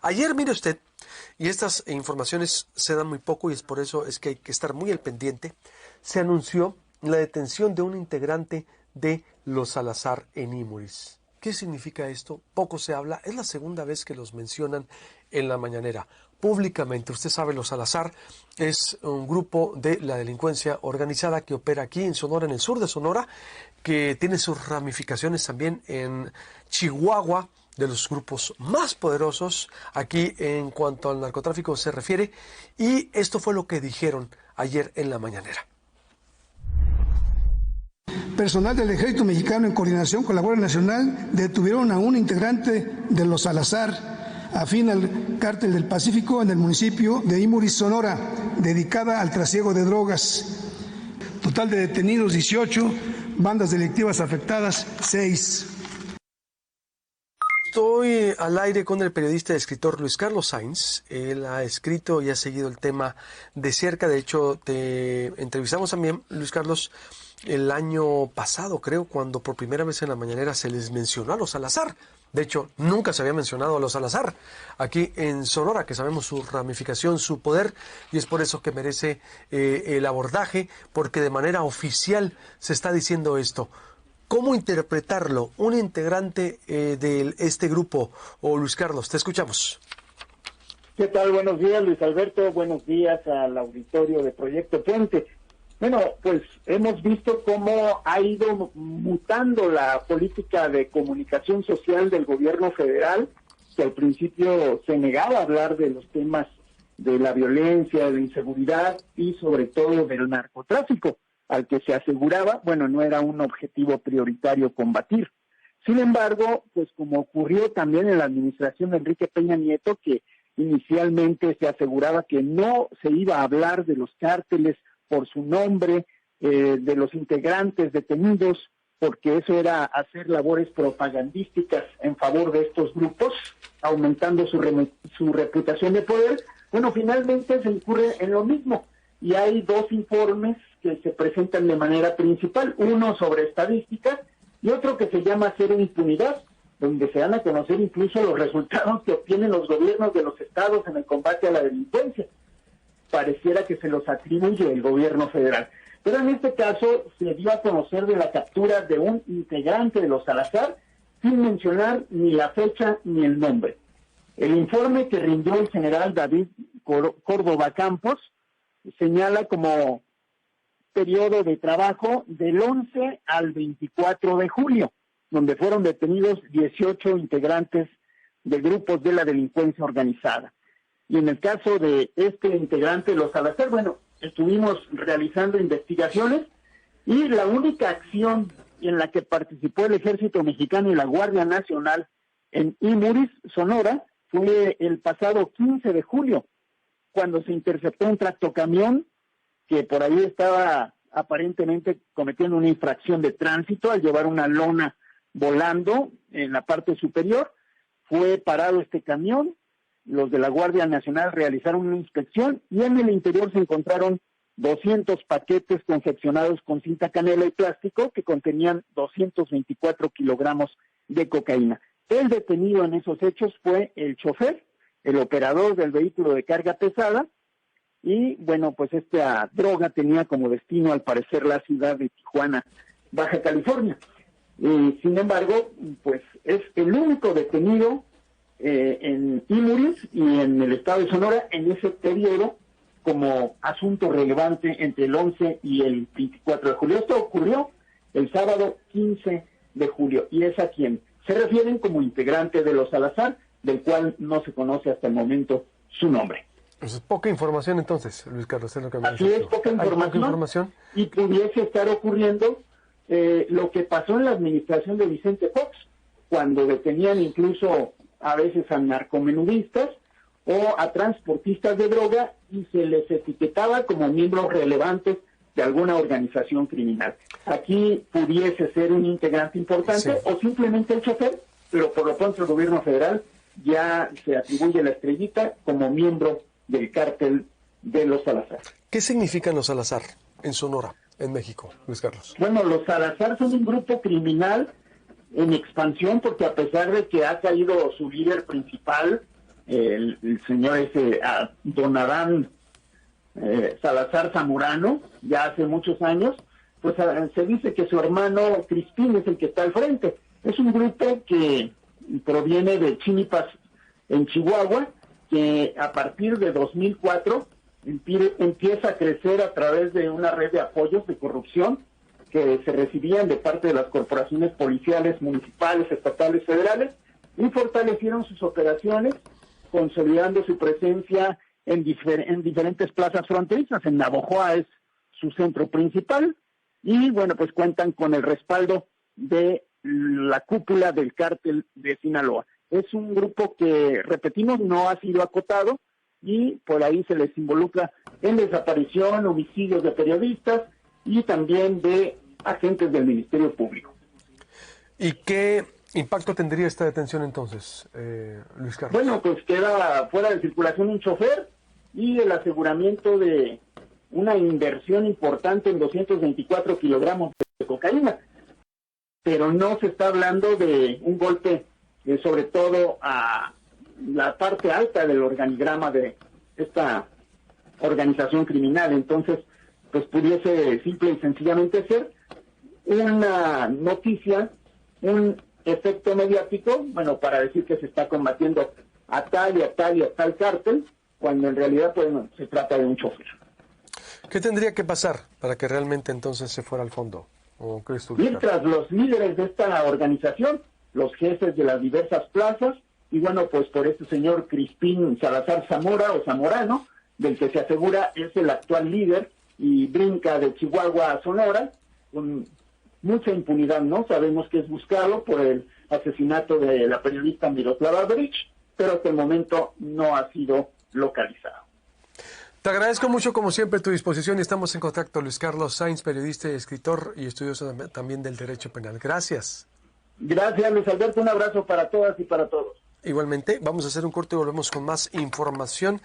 Ayer, mire usted, y estas informaciones se dan muy poco y es por eso es que hay que estar muy al pendiente, se anunció la detención de un integrante de los Salazar en Imuris. ¿Qué significa esto? Poco se habla, es la segunda vez que los mencionan en la mañanera, públicamente. Usted sabe, los Salazar es un grupo de la delincuencia organizada que opera aquí en Sonora, en el sur de Sonora, que tiene sus ramificaciones también en Chihuahua, de los grupos más poderosos aquí en cuanto al narcotráfico se refiere, y esto fue lo que dijeron ayer en la mañanera. Personal del Ejército Mexicano en coordinación con la Guardia Nacional detuvieron a un integrante de los Salazar, afín al Cártel del Pacífico en el municipio de Imuris, Sonora, dedicada al trasiego de drogas. Total de detenidos 18, bandas delictivas afectadas 6. Estoy al aire con el periodista y escritor Luis Carlos Sainz. Él ha escrito y ha seguido el tema de cerca. De hecho, te entrevistamos también, Luis Carlos, el año pasado, creo, cuando por primera vez en la mañanera se les mencionó a los Salazar. De hecho, nunca se había mencionado a los Salazar aquí en Sonora, que sabemos su ramificación, su poder, y es por eso que merece el abordaje, porque de manera oficial se está diciendo esto. ¿Cómo interpretarlo? Un integrante de este grupo, o Luis Carlos, te escuchamos. ¿Qué tal? Buenos días, Luis Alberto. Buenos días al auditorio de Proyecto Puente. Bueno, pues hemos visto cómo ha ido mutando la política de comunicación social del gobierno federal, que al principio se negaba a hablar de los temas de la violencia, de la inseguridad y sobre todo del narcotráfico, al que se aseguraba, bueno, no era un objetivo prioritario combatir. Sin embargo, pues como ocurrió también en la administración de Enrique Peña Nieto, que inicialmente se aseguraba que no se iba a hablar de los cárteles por su nombre, de los integrantes detenidos, porque eso era hacer labores propagandísticas en favor de estos grupos, aumentando su reputación de poder. Bueno, finalmente se incurre en lo mismo, y hay dos informes que se presentan de manera principal, uno sobre estadísticas y otro que se llama Cero Impunidad, donde se dan a conocer incluso los resultados que obtienen los gobiernos de los estados en el combate a la delincuencia. Pareciera que se los atribuye el gobierno federal. Pero en este caso se dio a conocer de la captura de un integrante de los Salazar, sin mencionar ni la fecha ni el nombre. El informe que rindió el general David Córdoba Campos señala como periodo de trabajo del 11 al 24 de julio, donde fueron detenidos 18 integrantes de grupos de la delincuencia organizada. Y en el caso de este integrante de los Salazar, bueno, estuvimos realizando investigaciones y la única acción en la que participó el Ejército Mexicano y la Guardia Nacional en Imuris, Sonora, fue el pasado 15 de julio, cuando se interceptó un tractocamión que por ahí estaba aparentemente cometiendo una infracción de tránsito al llevar una lona volando en la parte superior. Fue parado este camión, los de la Guardia Nacional realizaron una inspección y en el interior se encontraron 200 paquetes confeccionados con cinta canela y plástico que contenían 224 kilogramos de cocaína. El detenido en esos hechos fue el chofer, el operador del vehículo de carga pesada, y bueno, pues esta droga tenía como destino al parecer la ciudad de Tijuana, Baja California. Sin embargo, pues es el único detenido en Imuris y en el estado de Sonora en ese periodo como asunto relevante entre el 11 y el 24 de julio. Esto ocurrió el sábado 15 de julio y es a quien se refieren como integrante de los Salazar, del cual no se conoce hasta el momento su nombre. Pues es poca información entonces, Luis Carlos. Es lo que Así es, poca información y pudiese estar ocurriendo lo que pasó en la administración de Vicente Fox, cuando detenían incluso a veces a narcomenudistas o a transportistas de droga y se les etiquetaba como miembros relevantes de alguna organización criminal. Aquí pudiese ser un integrante importante o simplemente el chofer, pero por lo pronto el gobierno federal ya se atribuye la estrellita como miembro del cártel de los Salazar. ¿Qué significan los Salazar en Sonora, en México, Luis Carlos? Bueno, los Salazar son un grupo criminal en expansión porque a pesar de que ha caído su líder principal, el señor don Adán Salazar Zamorano, ya hace muchos años, pues se dice que su hermano Crispín es el que está al frente. Es un grupo que proviene de Chinipas, en Chihuahua, que a partir de 2004 empieza a crecer a través de una red de apoyos de corrupción que se recibían de parte de las corporaciones policiales, municipales, estatales, federales, y fortalecieron sus operaciones, consolidando su presencia en diferentes plazas fronterizas. En Navojoa es su centro principal, y bueno, pues cuentan con el respaldo de la cúpula del cártel de Sinaloa. Es un grupo que, repetimos, no ha sido acotado, y por ahí se les involucra en desaparición, homicidios de periodistas y también de agentes del Ministerio Público. ¿Y qué impacto tendría esta detención entonces, Luis Carlos? Bueno, pues queda fuera de circulación un chofer y el aseguramiento de una inversión importante en 224 kilogramos de cocaína, pero no se está hablando de un golpe sobre todo a la parte alta del organigrama de esta organización criminal. Entonces, pues pudiese simple y sencillamente ser una noticia, un efecto mediático, bueno, para decir que se está combatiendo a tal y a tal y a tal cártel, cuando en realidad pues no, se trata de un chofer. ¿Qué tendría que pasar para que realmente entonces se fuera al fondo? ¿O crees tú, Mientras los líderes de esta organización, los jefes de las diversas plazas, y bueno, pues por este señor Crispín Salazar Zamora o Zamorano, del que se asegura es el actual líder y brinca de Chihuahua a Sonora, con mucha impunidad, ¿no? Sabemos que es buscado por el asesinato de la periodista Miroslava Breach, pero hasta el momento no ha sido localizado. Te agradezco mucho, como siempre, tu disposición y estamos en contacto. Luis Carlos Sainz, periodista, escritor y estudioso también del derecho penal. Gracias. Gracias, Luis Alberto. Un abrazo para todas y para todos. Igualmente, vamos a hacer un corte y volvemos con más información.